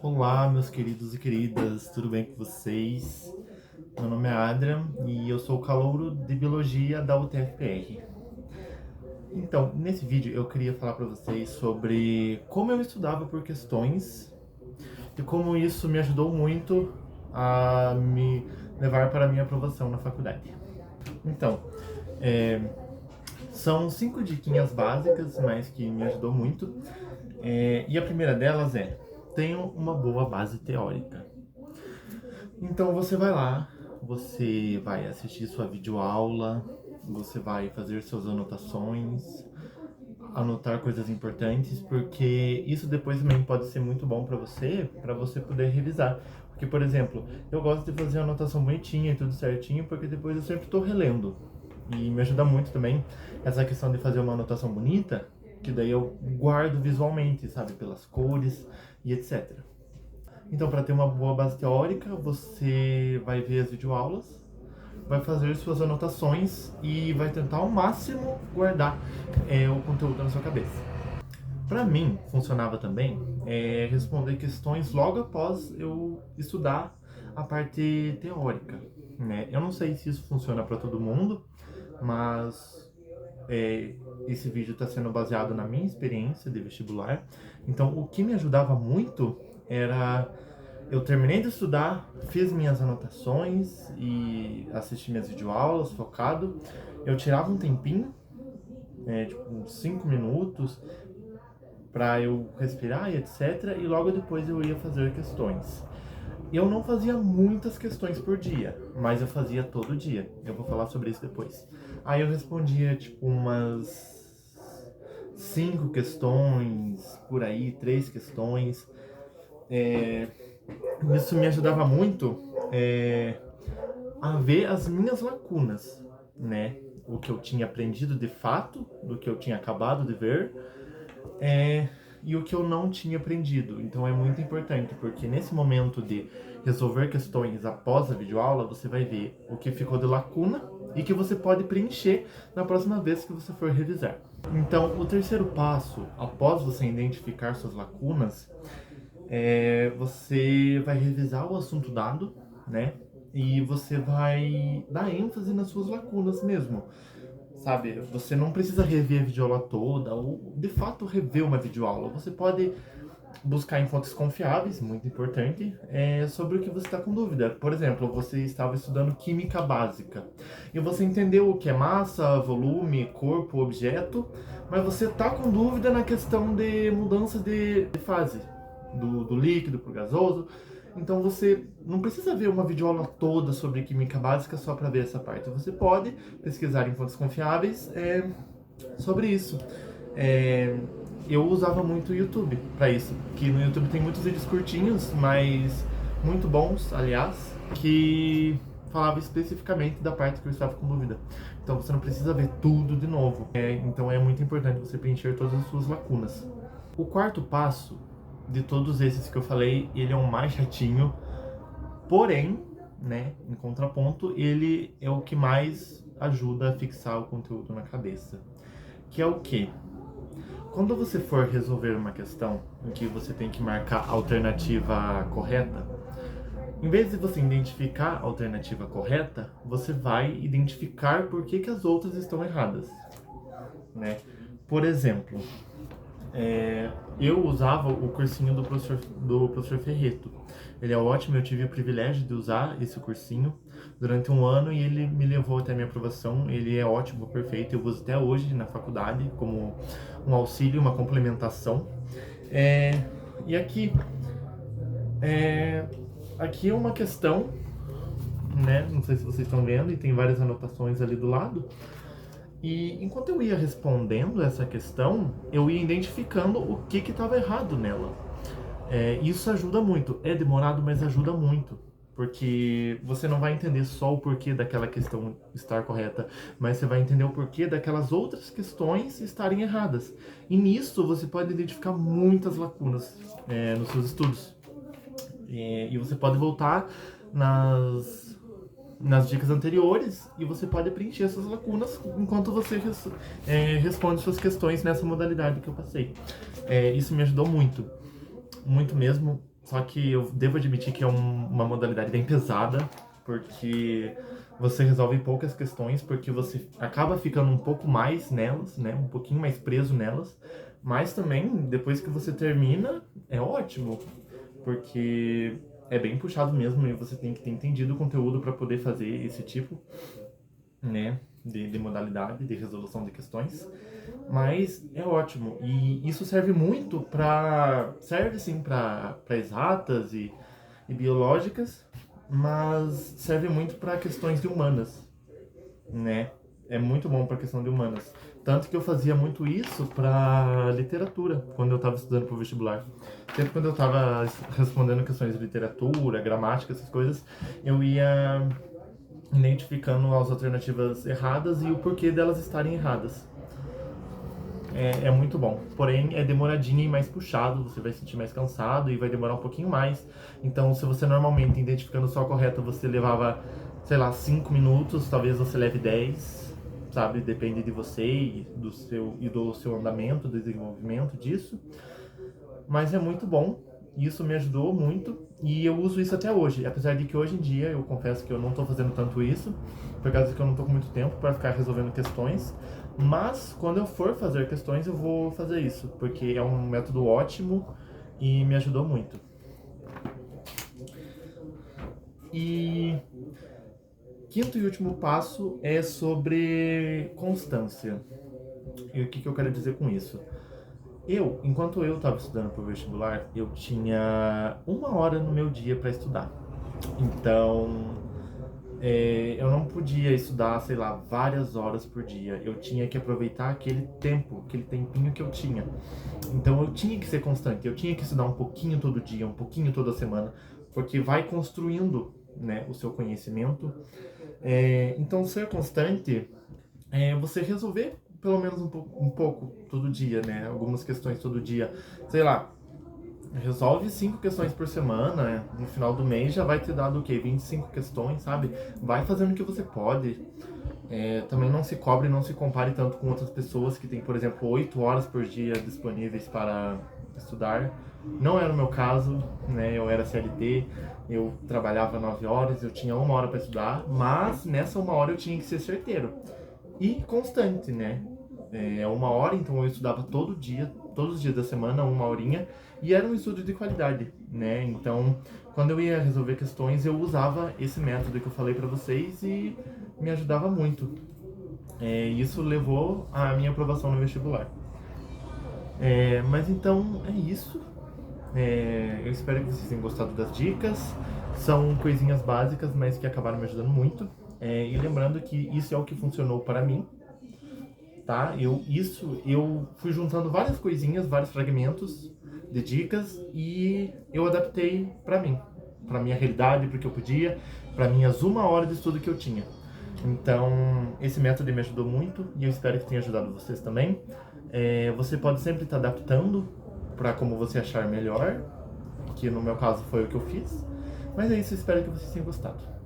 Olá, meus queridos e queridas, tudo bem com vocês? Meu nome é Adrian e eu sou o calouro de Biologia da UTFPR. Então, nesse vídeo eu queria falar para vocês sobre como eu estudava por questões e como isso me ajudou muito a me levar para a minha aprovação na faculdade. Então, é, são 5 diquinhas básicas, mas que me ajudou muito. E a primeira delas é: tenha uma boa base teórica. Então você vai lá, você vai assistir sua videoaula, você vai fazer suas anotações, anotar coisas importantes, porque isso depois também pode ser muito bom para você poder revisar. Porque, por exemplo, eu gosto de fazer a anotação bonitinha e tudo certinho, porque depois eu sempre estou relendo. E me ajuda muito também essa questão de fazer uma anotação bonita, que daí eu guardo visualmente, sabe, pelas cores e etc. Então, para ter uma boa base teórica, você vai ver as videoaulas, vai fazer suas anotações e vai tentar ao máximo guardar o conteúdo na sua cabeça. Para mim, funcionava também responder questões logo após eu estudar a parte teórica, né? Eu não sei se isso funciona para todo mundo, mas é, esse vídeo está sendo baseado na minha experiência de vestibular. Então, o que me ajudava muito era eu terminei de estudar, fiz minhas anotações e assisti minhas videoaulas focado. Eu tirava um tempinho, tipo uns 5 minutos, para eu respirar e etc. E logo depois eu ia fazer questões. Eu não fazia muitas questões por dia, mas eu fazia todo dia. Eu vou falar sobre isso depois. Aí eu respondia tipo umas 5 questões, por aí, 3 questões. É, Isso me ajudava muito a ver as minhas lacunas, né? O que eu tinha aprendido de fato, do que eu tinha acabado de ver, e o que eu não tinha aprendido. Então é muito importante, porque nesse momento de resolver questões após a videoaula, você vai ver o que ficou de lacuna e que você pode preencher na próxima vez que você for revisar. Então, o terceiro passo, após você identificar suas lacunas, você vai revisar o assunto dado, né? E você vai dar ênfase nas suas lacunas mesmo, sabe? Você não precisa rever a videoaula toda ou, de fato, rever uma videoaula. Você pode buscar em fontes confiáveis, muito importante, sobre o que você está com dúvida. Por exemplo, você estava estudando química básica e você entendeu o que é massa, volume, corpo, objeto, mas você está com dúvida na questão de mudança de fase, do líquido para o gasoso. Então você não precisa ver uma videoaula toda sobre química básica só para ver essa parte. Você pode pesquisar em fontes confiáveis sobre isso. É, eu usava muito o YouTube para isso, que no YouTube tem muitos vídeos curtinhos, mas muito bons, aliás, que falava especificamente da parte que eu estava com dúvida. Então você não precisa ver tudo de novo. Então é muito importante você preencher todas as suas lacunas. O quarto passo de todos esses que eu falei, ele é o mais chatinho, porém, né, em contraponto, ele é o que mais ajuda a fixar o conteúdo na cabeça. Que é o quê? Quando você for resolver uma questão em que você tem que marcar a alternativa correta, em vez de você identificar a alternativa correta, você vai identificar por que as outras estão erradas, né? Por exemplo, eu usava o cursinho do professor Ferreto. Ele é ótimo, eu tive o privilégio de usar esse cursinho durante um ano e ele me levou até a minha aprovação. Ele é ótimo, perfeito, eu uso até hoje na faculdade como um auxílio, uma complementação. E aqui é uma questão, né? Não sei se vocês estão vendo, e tem várias anotações ali do lado. E enquanto eu ia respondendo essa questão, eu ia identificando o que estava errado nela. Isso ajuda muito. É demorado, mas ajuda muito. Porque você não vai entender só o porquê daquela questão estar correta, mas você vai entender o porquê daquelas outras questões estarem erradas. E nisso você pode identificar muitas lacunas nos seus estudos. E você pode voltar nas dicas anteriores e você pode preencher essas lacunas enquanto você responde suas questões nessa modalidade que eu passei. Isso me ajudou muito, muito mesmo. Só que eu devo admitir que é uma modalidade bem pesada, porque você resolve poucas questões, porque você acaba ficando um pouco mais nelas, né? Um pouquinho mais preso nelas. Mas também, depois que você termina, é ótimo, porque é bem puxado mesmo e você tem que ter entendido o conteúdo para poder fazer esse tipo, né, de modalidade de resolução de questões. Mas é ótimo. E isso serve muito para. Serve sim para exatas e biológicas, mas serve muito para questões de humanas, né? É muito bom para a questão de humanas. Tanto que eu fazia muito isso para literatura, quando eu estava estudando para o vestibular. Sempre quando eu estava respondendo questões de literatura, gramática, essas coisas, eu ia identificando as alternativas erradas e o porquê delas estarem erradas. É muito bom. Porém, é demoradinho e mais puxado, você vai se sentir mais cansado e vai demorar um pouquinho mais. Então, se você normalmente, identificando só a correta, você levava, sei lá, 5 minutos, talvez você leve 10, sabe? Depende de você e do seu andamento, do desenvolvimento disso. Mas é muito bom, isso me ajudou muito e eu uso isso até hoje. Apesar de que hoje em dia eu confesso que eu não estou fazendo tanto isso, por causa que eu não estou com muito tempo para ficar resolvendo questões. Mas quando eu for fazer questões eu vou fazer isso, porque é um método ótimo e me ajudou muito. E quinto e último passo é sobre constância. E o que eu quero dizer com isso? Enquanto eu estava estudando para o vestibular, eu tinha 1 hora no meu dia para estudar. Então, eu não podia estudar, sei lá, várias horas por dia. Eu tinha que aproveitar aquele tempo, aquele tempinho que eu tinha. Então, eu tinha que ser constante. Eu tinha que estudar um pouquinho todo dia, um pouquinho toda semana, porque vai construindo, né, o seu conhecimento. Então, ser constante é você resolver pelo menos um pouco todo dia, né? Algumas questões todo dia. Sei lá, resolve 5 questões por semana, né? No final do mês já vai ter dado o quê? 25 questões, sabe? Vai fazendo o que você pode. Também não se cobre, não se compare tanto com outras pessoas que têm, por exemplo, 8 horas por dia disponíveis para estudar. Não era o meu caso, né? Eu era CLT, eu trabalhava 9 horas, eu tinha 1 hora para estudar, mas nessa 1 hora eu tinha que ser certeiro e constante, né? 1 hora, então eu estudava todo dia, todos os dias da semana, 1 horinha, e era um estudo de qualidade, né? Então, quando eu ia resolver questões, eu usava esse método que eu falei pra vocês e me ajudava muito. Isso levou à minha aprovação no vestibular. Mas então é isso. Eu espero que vocês tenham gostado das dicas. São coisinhas básicas, mas que acabaram me ajudando muito. E lembrando que isso é o que funcionou para mim, tá? Eu fui juntando várias coisinhas, vários fragmentos de dicas e eu adaptei para minha realidade, porque eu podia, para minhas 1 hora de estudo que eu tinha. Então, esse método me ajudou muito e eu espero que tenha ajudado vocês também. Você pode sempre estar adaptando para como você achar melhor, que no meu caso foi o que eu fiz. Mas é isso, eu espero que vocês tenham gostado.